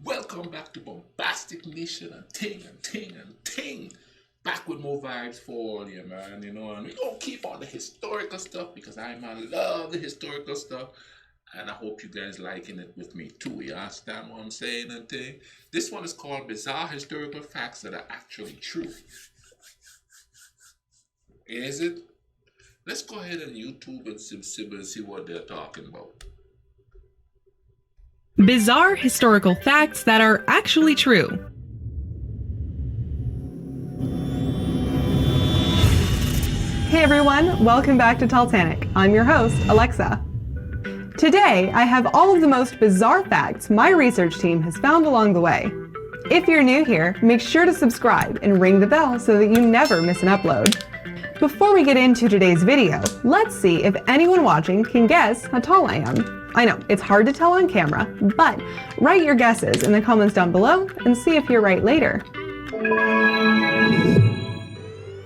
Welcome back to Bombastic Nation and ting. Back with more vibes for all you, man, and we gonna keep on the historical stuff because I, man, love the historical stuff. And I hope you guys liking it with me too. You understand what I'm saying and thing? This one is called Bizarre Historical Facts That Are Actually True. Is it? Let's go ahead and YouTube and see what they're talking about. Bizarre historical facts that are actually true. Hey everyone, welcome back to Titanic. I'm your host, Alexa. Today, I have all of the most bizarre facts my research team has found along the way. If you're new here, make sure to subscribe and ring the bell so that you never miss an upload. Before we get into today's video, let's see if anyone watching can guess how tall I am. I know, it's hard to tell on camera, but write your guesses in the comments down below and see if you're right later.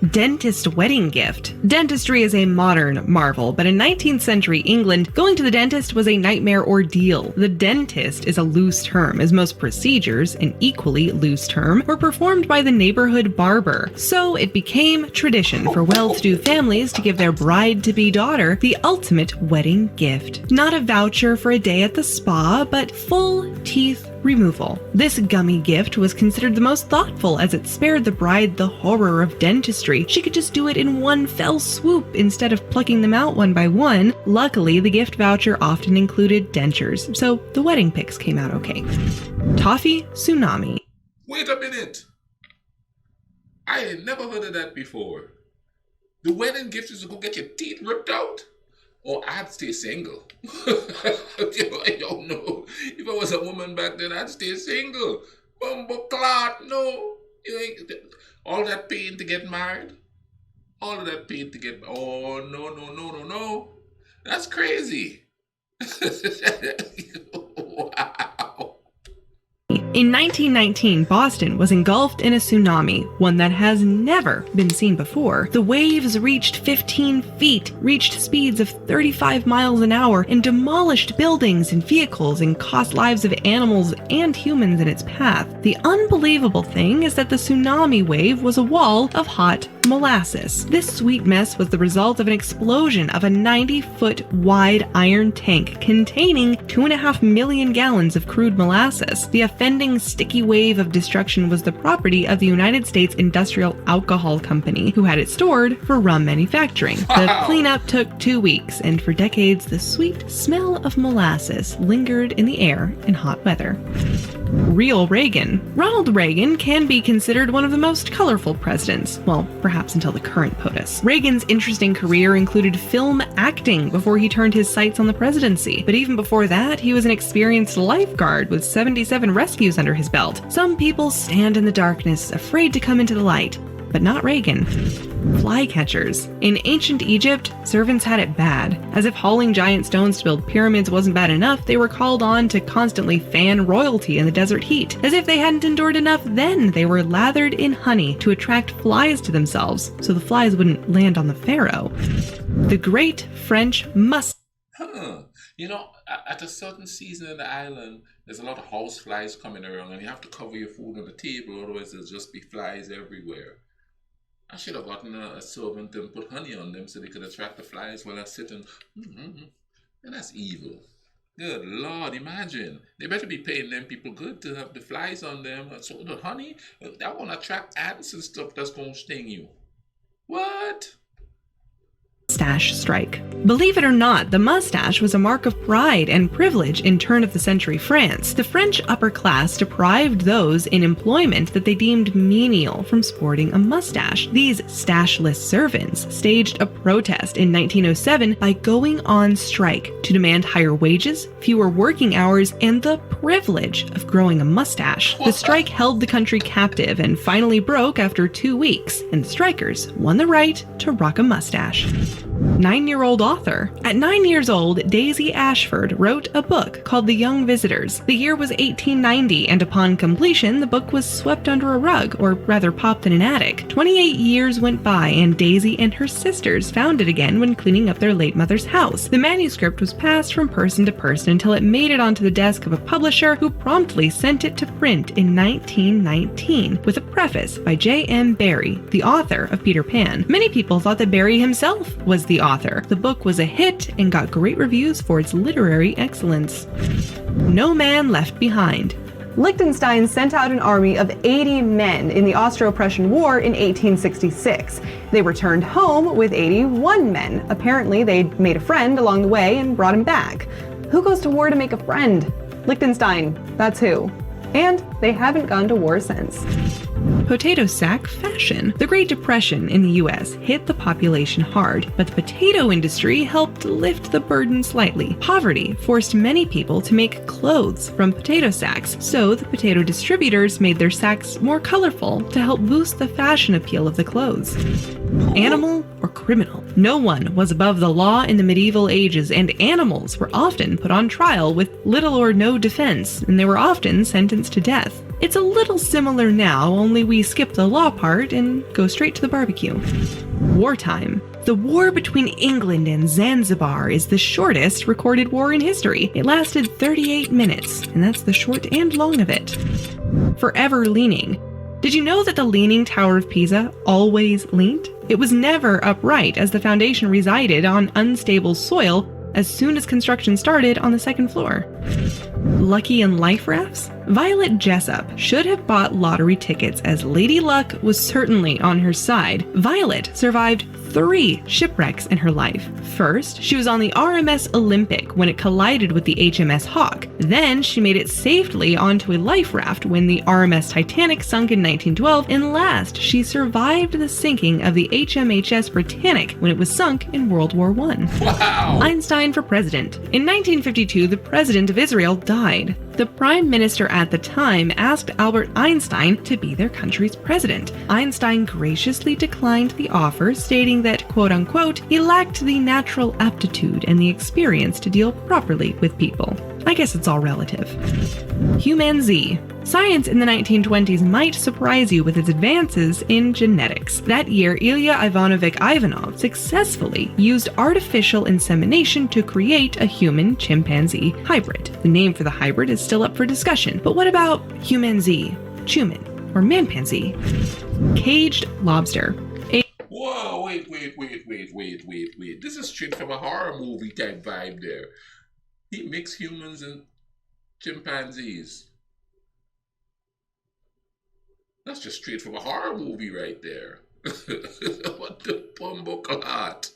Dentist wedding gift. Dentistry is a modern marvel, but in 19th century England, going to the dentist was a nightmare ordeal. The dentist is a loose term, as most procedures, an equally loose term, were performed by the neighborhood barber. So it became tradition for well-to-do families to give their bride-to-be daughter the ultimate wedding gift. Not a voucher for a day at the spa, but full teeth removal. This gummy gift was considered the most thoughtful as it spared the bride the horror of dentistry. She could just do it in one fell swoop instead of plucking them out one by one. Luckily, the gift voucher often included dentures, so the wedding pics came out okay. Toffee tsunami. Wait a minute. I had never heard of that before. The wedding gift is to go get your teeth ripped out? Or I'd stay single. I don't know. If I was a woman back then, I'd stay single. Bumbleclot, no. You ain't, all that pain to get married. All of that pain to get... Oh, no. That's crazy. Wow. In 1919, Boston was engulfed in a tsunami, one that has never been seen before. The waves reached 15 feet, reached speeds of 35 miles an hour, and demolished buildings and vehicles and cost lives of animals and humans in its path. The unbelievable thing is that the tsunami wave was a wall of hot molasses. This sweet mess was the result of an explosion of a 90-foot wide iron tank containing 2.5 million gallons of crude molasses. The offending sticky wave of destruction was the property of the United States Industrial Alcohol Company, who had it stored for rum manufacturing. The cleanup took 2 weeks, and for decades, the sweet smell of molasses lingered in the air in hot weather. Real Reagan. Ronald Reagan can be considered one of the most colorful presidents, well, perhaps until the current POTUS. Reagan's interesting career included film acting before he turned his sights on the presidency. But even before that, he was an experienced lifeguard with 77 rescues under his belt. Some people stand in the darkness, afraid to come into the light, but not Reagan. Flycatchers. In ancient Egypt, servants had it bad. As if hauling giant stones to build pyramids wasn't bad enough, they were called on to constantly fan royalty in the desert heat. As if they hadn't endured enough then, they were lathered in honey to attract flies to themselves, so the flies wouldn't land on the pharaoh. The Great French Must. At a certain season in the island, there's a lot of house flies coming around, and you have to cover your food on the table, otherwise there'll just be flies everywhere. I should have gotten a servant and put honey on them so they could attract the flies while I sit and... And that's evil. Good Lord, imagine. They better be paying them people good to have the flies on them. So the honey, that won't attract ants and stuff that's going to sting you. What? Mustache strike. Believe it or not, the mustache was a mark of pride and privilege in turn-of-the-century France. The French upper class deprived those in employment that they deemed menial from sporting a mustache. These stashless servants staged a protest in 1907 by going on strike to demand higher wages, fewer working hours, and the privilege of growing a mustache. The strike held the country captive and finally broke after 2 weeks, and the strikers won the right to rock a mustache. 9-year-old author. At 9 years old, Daisy Ashford wrote a book called The Young Visitors. The year was 1890, and upon completion, the book was swept under a rug, or rather popped in an attic. 28 years went by, and Daisy and her sisters found it again when cleaning up their late mother's house. The manuscript was passed from person to person until it made it onto the desk of a publisher who promptly sent it to print in 1919, with a preface by J.M. Barrie, the author of Peter Pan. Many people thought that Barrie himself was the author. The book was a hit and got great reviews for its literary excellence. No Man Left Behind. Liechtenstein sent out an army of 80 men in the Austro-Prussian War in 1866. They returned home with 81 men. Apparently, they'd made a friend along the way and brought him back. Who goes to war to make a friend? Liechtenstein, that's who. And they haven't gone to war since. Potato sack fashion. The Great Depression in the US hit the population hard, but the potato industry helped lift the burden slightly. Poverty forced many people to make clothes from potato sacks, so the potato distributors made their sacks more colorful to help boost the fashion appeal of the clothes. Animal or criminal? No one was above the law in the medieval ages, and animals were often put on trial with little or no defense, and they were often sentenced to death. It's a little similar now, only we skip the law part and go straight to the barbecue. Wartime. The war between England and Zanzibar is the shortest recorded war in history. It lasted 38 minutes, and that's the short and long of it. Forever leaning. Did you know that the Leaning Tower of Pisa always leaned? It was never upright, as the foundation resided on unstable soil as soon as construction started on the second floor. Lucky in life rafts? Violet Jessup should have bought lottery tickets, as Lady Luck was certainly on her side. Violet survived 3 shipwrecks in her life. First, she was on the RMS Olympic when it collided with the HMS Hawke. Then she made it safely onto a life raft when the RMS Titanic sunk in 1912. And last, she survived the sinking of the HMHS Britannic when it was sunk in World War I. Wow! Einstein for president. In 1952, the president of Israel died. The prime minister at the time asked Albert Einstein to be their country's president. Einstein graciously declined the offer, stating that, quote-unquote, he lacked the natural aptitude and the experience to deal properly with people. I guess it's all relative. Human Z. Science in the 1920s might surprise you with its advances in genetics. That year, Ilya Ivanovich Ivanov successfully used artificial insemination to create a human-chimpanzee hybrid. The name for the hybrid is still up for discussion, but what about human Z, Chuman, or manpanzee? Caged lobster. Whoa, wait. This is straight from a horror movie type vibe there. He mixed humans and chimpanzees. That's just straight from a horror movie right there. What the bumbleclot?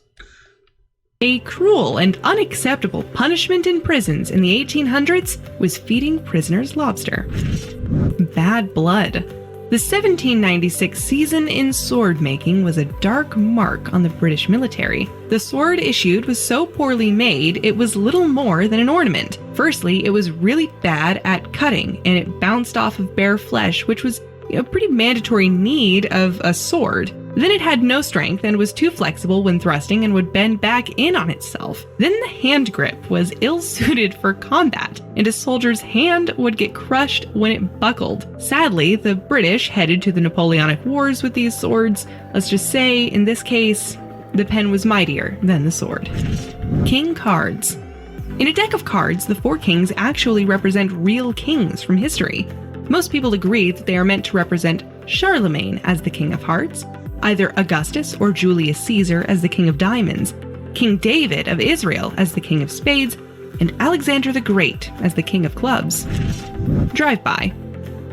A cruel and unacceptable punishment in prisons in the 1800s was feeding prisoners lobster. Bad blood. The 1796 season in sword making was a dark mark on the British military. The sword issued was so poorly made, it was little more than an ornament. Firstly, it was really bad at cutting, and it bounced off of bare flesh, which was a pretty mandatory need of a sword. Then it had no strength and was too flexible when thrusting and would bend back in on itself. Then the hand grip was ill-suited for combat, and a soldier's hand would get crushed when it buckled. Sadly, the British headed to the Napoleonic Wars with these swords. Let's just say, in this case, the pen was mightier than the sword. King cards. In a deck of cards, the 4 kings actually represent real kings from history. Most people agree that they are meant to represent Charlemagne as the King of Hearts, either Augustus or Julius Caesar as the King of Diamonds, King David of Israel as the King of Spades, and Alexander the Great as the King of Clubs. Drive-by.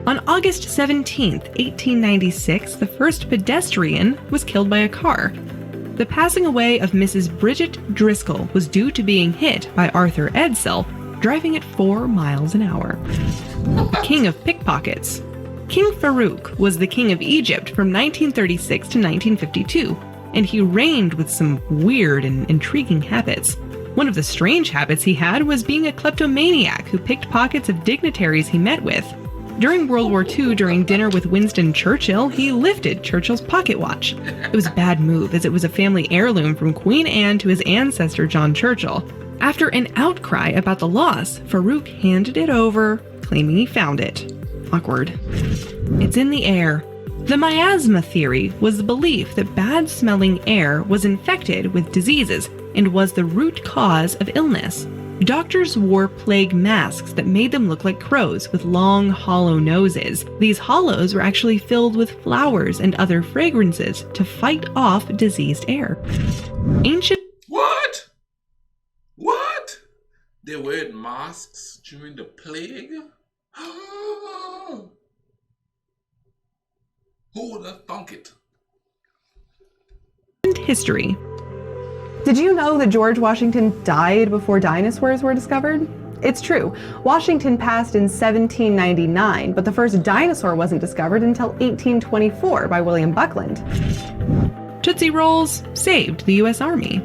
On August 17, 1896, the first pedestrian was killed by a car. The passing away of Mrs. Bridget Driscoll was due to being hit by Arthur Edsel, driving at 4 miles an hour. King of Pickpockets. King Farouk was the king of Egypt from 1936 to 1952, and he reigned with some weird and intriguing habits. One of the strange habits he had was being a kleptomaniac who picked pockets of dignitaries he met with. During World War II, during dinner with Winston Churchill, he lifted Churchill's pocket watch. It was a bad move, as it was a family heirloom from Queen Anne to his ancestor John Churchill. After an outcry about the loss, Farouk handed it over, claiming he found it. Awkward. It's in the air. The miasma theory was the belief that bad-smelling air was infected with diseases and was the root cause of illness. Doctors wore plague masks that made them look like crows with long, hollow noses. These hollows were actually filled with flowers and other fragrances to fight off diseased air. Ancient What? What? They wear masks during the plague? Who would have thunk it? history. Did you know that George Washington died before dinosaurs were discovered? It's true. Washington passed in 1799, but the first dinosaur wasn't discovered until 1824 by William Buckland. Tootsie Rolls saved the U.S. Army.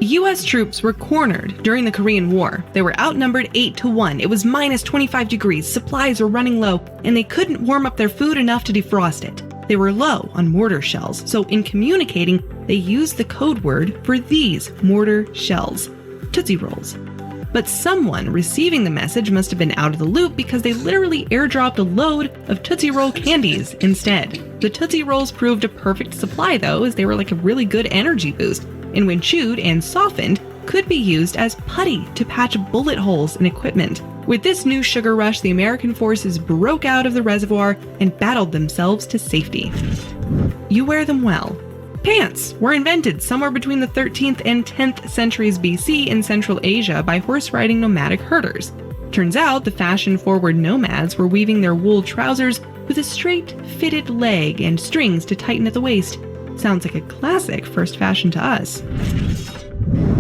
U.S. troops were cornered during the Korean War. They were outnumbered 8-1. It was minus 25 degrees, supplies were running low, and they couldn't warm up their food enough to defrost it. They were low on mortar shells, so in communicating, they used the code word for these mortar shells, Tootsie Rolls. But someone receiving the message must have been out of the loop because they literally airdropped a load of Tootsie Roll candies instead. The Tootsie Rolls proved a perfect supply though, as they were like a really good energy boost, and when chewed and softened, could be used as putty to patch bullet holes in equipment. With this new sugar rush, the American forces broke out of the reservoir and battled themselves to safety. You wear them well. Pants were invented somewhere between the 13th and 10th centuries BC in Central Asia by horse-riding nomadic herders. Turns out the fashion-forward nomads were weaving their wool trousers with a straight, fitted leg and strings to tighten at the waist. Sounds like a classic first fashion to us.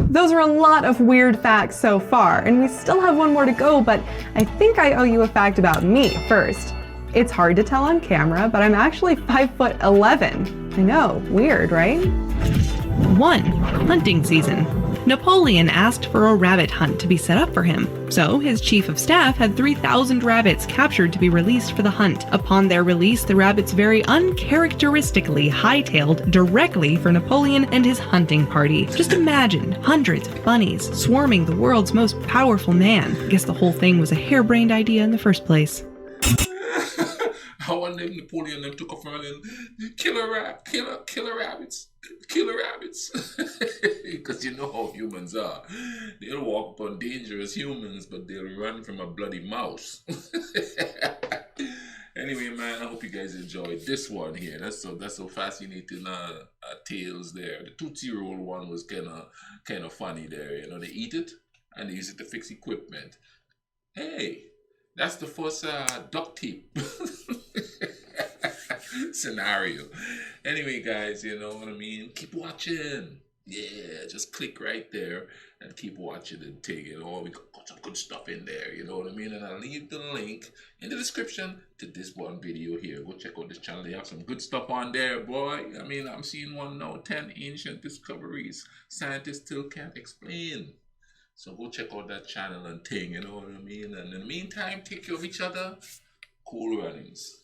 Those are a lot of weird facts so far, and we still have one more to go, but I think I owe you a fact about me first. It's hard to tell on camera, but I'm actually 5'11". I know, weird, right? 1. Hunting season. Napoleon asked for a rabbit hunt to be set up for him, so his chief of staff had 3,000 rabbits captured to be released for the hunt. Upon their release, the rabbits very uncharacteristically hightailed directly for Napoleon and his hunting party. Just imagine hundreds of bunnies swarming the world's most powerful man. I guess the whole thing was a harebrained idea in the first place. I wonder if Napoleon them took off running, killer rabbits. Because you know how humans are. They'll walk upon dangerous humans, but they'll run from a bloody mouse. Anyway, man, I hope you guys enjoyed this one here. That's so fascinating tales there. The Tootsie Roll one was kind of funny there. You know, they eat it and they use it to fix equipment. Hey, that's the first duct tape scenario. Anyway, guys, you know what I mean? Keep watching. Yeah, just click right there and keep watching and take it. We got some good stuff in there, you know what I mean? And I'll leave the link in the description to this one video here. Go check out this channel. They have some good stuff on there, boy. I mean, I'm seeing one now, 10 ancient discoveries scientists still can't explain. So go check out that channel and thing, you know what I mean? And in the meantime, take care of each other. Cool runnings.